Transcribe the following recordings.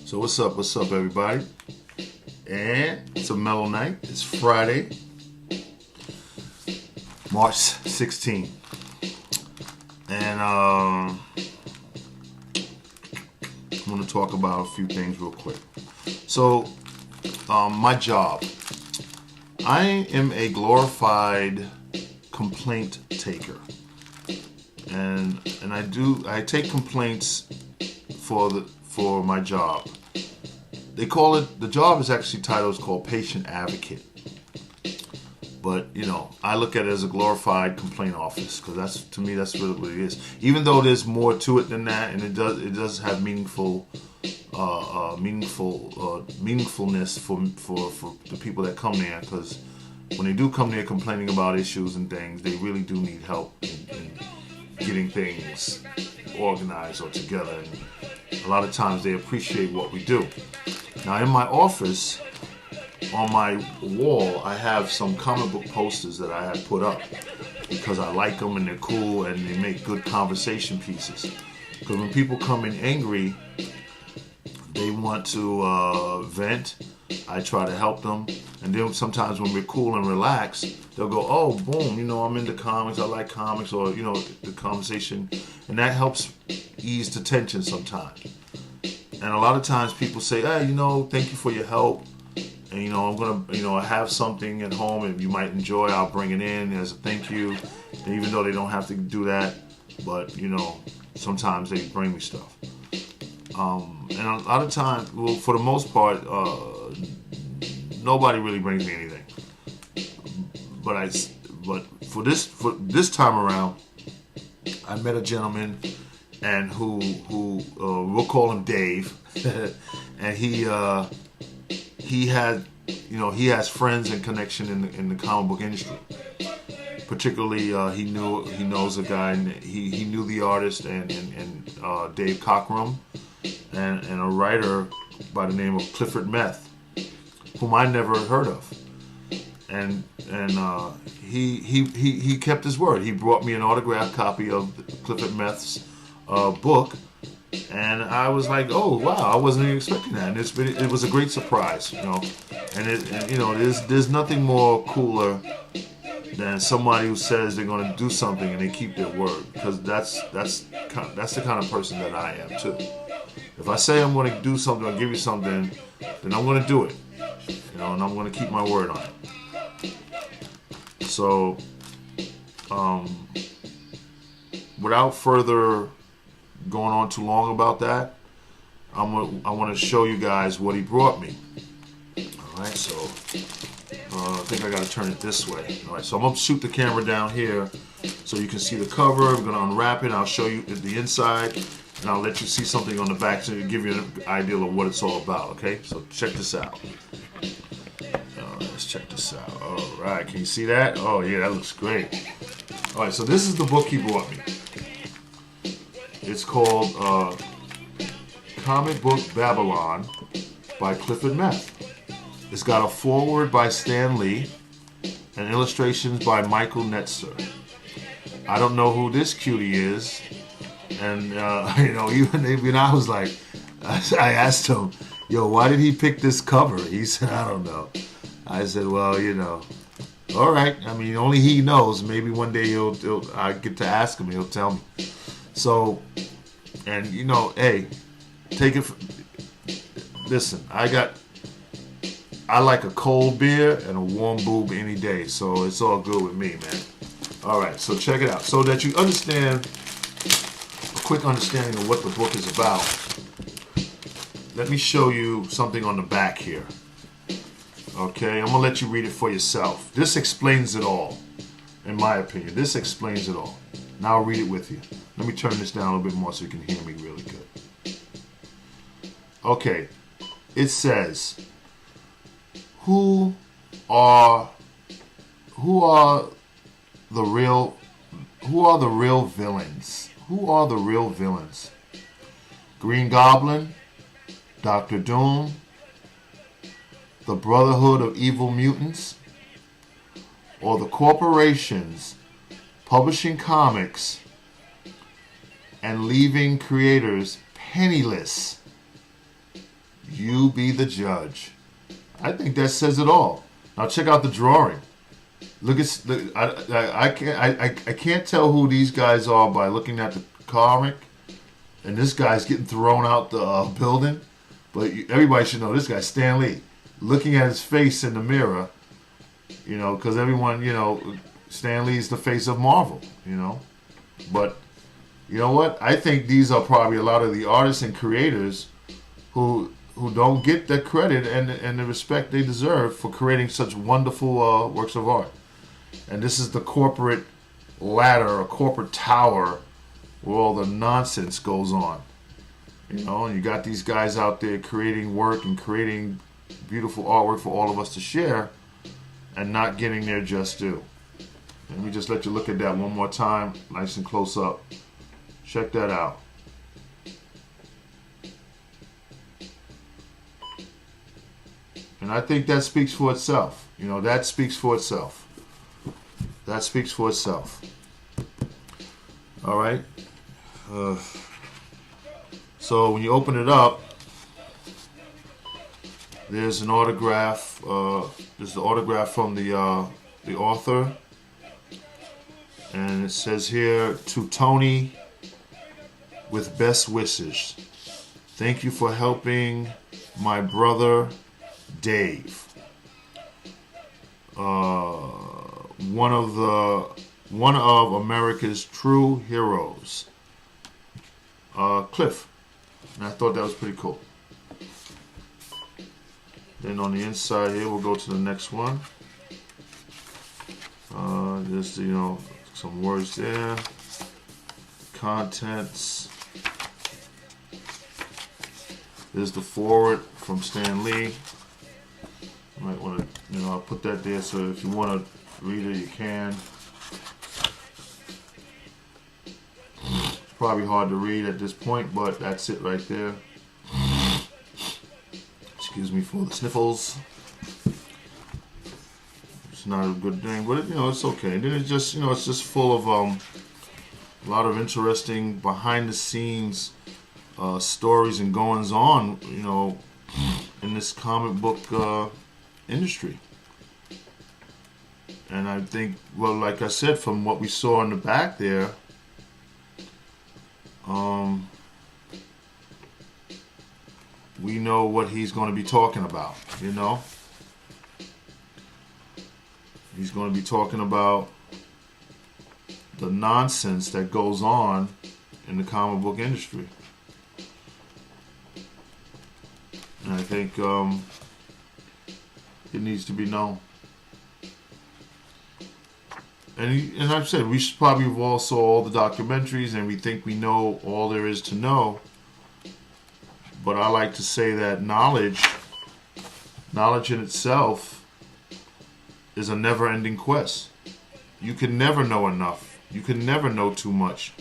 So what's up everybody? And it's a mellow night. It's Friday, March 16th. And I'm going to talk about a few things real quick. So, my job. I am a glorified complaint taker. And I take complaints for my job. They call it, the job is actually titled, it's called patient advocate. But, I look at it as a glorified complaint office, because to me, that's really what it is. Even though there's more to it than that, and it does have meaningfulness for the people that come there, because when they do come there complaining about issues and things, they really do need help in getting things organized or together. And a lot of times they appreciate what we do. Now, in my office, on my wall, I have some comic book posters that I have put up because I like them and they're cool and they make good conversation pieces. Because when people come in angry, they want to vent. I try to help them. And then sometimes when we're cool and relaxed, they'll go, oh, boom, I'm into comics, I like comics, or, the conversation. And that helps ease the tension sometimes. And a lot of times people say, hey, thank you for your help. And, I'm going to, I have something at home and you might enjoy, I'll bring it in as a thank you. And even though they don't have to do that, but, sometimes they bring me stuff. And a lot of times, well, for the most part, nobody really brings me anything. But for this time around, I met a gentleman, and who we'll call him Dave, and he has friends and connection in the comic book industry. Particularly, he knows a guy, and he knew the artist and Dave Cockrum, and a writer by the name of Clifford Meth, whom I never heard of, and he kept his word. He brought me an autographed copy of Clifford Meth's book, and I was like, oh wow, I wasn't even expecting that, and it was a great surprise, there's nothing more cooler than somebody who says they're going to do something and they keep their word, because that's the kind of person that I am too. If I say I'm going to do something or give you something, then I'm going to do it, and I'm going to keep my word on it. So, without further going on too long about that, I want to show you guys what he brought me. All right, so I think I got to turn it this way. All right, so I'm going to shoot the camera down here so you can see the cover. I'm going to unwrap it. I'll show you the inside, and I'll let you see something on the back to give you an idea of what it's all about. Okay, so check this out. Let's check this out. All right, can you see that? Oh yeah, that looks great. All right, so this is the book he brought me. It's called Comic Book Babylon by Clifford Meth. It's got a foreword by Stan Lee and illustrations by Michael Netzer. I don't know who this cutie is, and even I was like, I asked him, yo, why did he pick this cover? He said, I don't know. I said, well, all right. I mean, only he knows. Maybe one day I get to ask him. He'll tell me. So, and hey, take it. Listen, I like a cold beer and a warm boob any day. So it's all good with me, man. All right. So check it out. So that you understand, a quick understanding of what the book is about. Let me show you something on the back here. Okay, I'm going to let you read it for yourself. This explains it all, in my opinion. This explains it all. Now I'll read it with you. Let me turn this down a little bit more so you can hear me really good. Okay, it says, who are the real villains? Who are the real villains? Green Goblin, Dr. Doom, the Brotherhood of Evil Mutants, or the corporations publishing comics and leaving creators penniless? You be the judge. I think that says it all. Now check out the drawing. Look at I can't tell who these guys are by looking at the comic, and this guy's getting thrown out the building. But everybody should know this guy, Stan Lee, looking at his face in the mirror. You know, because everyone, you know, Stan Lee's the face of Marvel. You know, but you know what? I think these are probably a lot of the artists and creators who don't get the credit and the respect they deserve for creating such wonderful works of art. And this is the corporate ladder, or corporate tower, where all the nonsense goes on. You know, and you got these guys out there creating work and creating beautiful artwork for all of us to share, and not getting their just due. Let me just let you look at that one more time, nice and close up. Check that out. And I think that speaks for itself. You know, that speaks for itself. That speaks for itself. All right. So when you open it up, there's an autograph. There's the autograph from the author, and it says here, "To Tony, with best wishes. Thank you for helping my brother Dave. One of America's true heroes. Cliff." And I thought that was pretty cool. Then on the inside here, we'll go to the next one. Just, you know, some words there. Contents. There's the forward from Stan Lee. You might want to, you know, I'll put that there so if you want to read it, you can. It's probably hard to read at this point, but that's it right there. Excuse me for the sniffles. It's not a good thing, but you know, it's okay. And then it's just, you know, it's just full of a lot of interesting behind the scenes stories and goings on, you know, in this comic book industry. And I think, well, like I said, from what we saw in the back there, we know what he's going to be talking about, you know. He's going to be talking about the nonsense that goes on in the comic book industry. And I think it needs to be known. And I've said, we should probably have all saw all the documentaries, and we think we know all there is to know. But I like to say that knowledge in itself is a never-ending quest. You can never know enough. You can never know too much.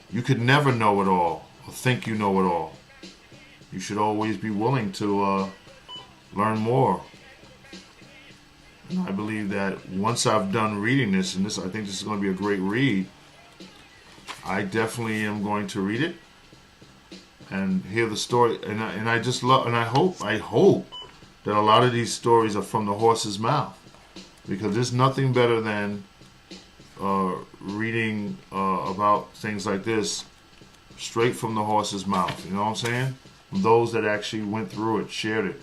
You could never know it all or think you know it all. You should always be willing to learn more. And I believe that once I've done reading this, and I think this is going to be a great read, I definitely am going to read it and hear the story. And I just love, and I hope that a lot of these stories are from the horse's mouth, because there's nothing better than reading about things like this straight from the horse's mouth. You know what I'm saying? Those that actually went through it, shared it,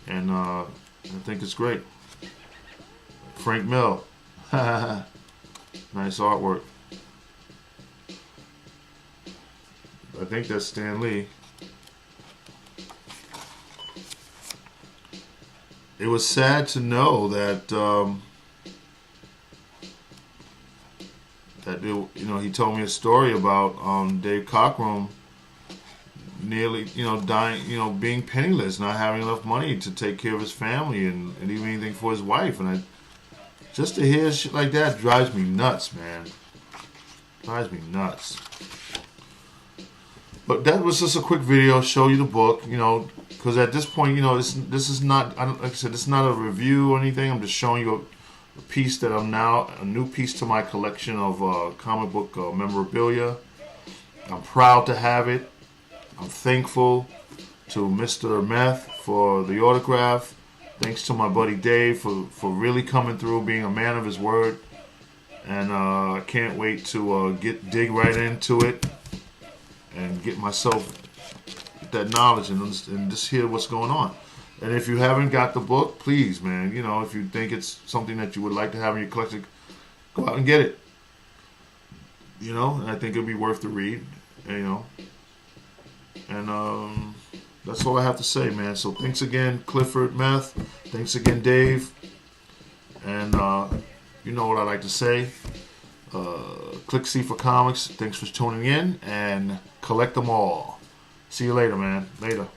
and I think it's great. Frank Mill, nice artwork. I think that's Stan Lee. It was sad to know that you know, he told me a story about Dave Cockrum nearly, you know, dying, you know, being penniless, not having enough money to take care of his family and even anything for his wife. And just to hear shit like that drives me nuts, man. Drives me nuts. But that was just a quick video, show you the book, you know, because at this point, you know, this is not, like I said, it's not a review or anything. I'm just showing you a piece that a new piece to my collection of comic book memorabilia. I'm proud to have it. I'm thankful to Mr. Meth for the autograph. Thanks to my buddy Dave for really coming through, being a man of his word. And I can't wait to dig right into it and get myself that knowledge and just hear what's going on. And if you haven't got the book, please, man, you know, if you think it's something that you would like to have in your collection, go out and get it. You know, and I think it'll be worth the read. You know, and that's all I have to say, man. So thanks again, Clifford Meth. Thanks again, Dave. And you know what I like to say. Click C for Comics. Thanks for tuning in and collect them all. See you later, man. Later.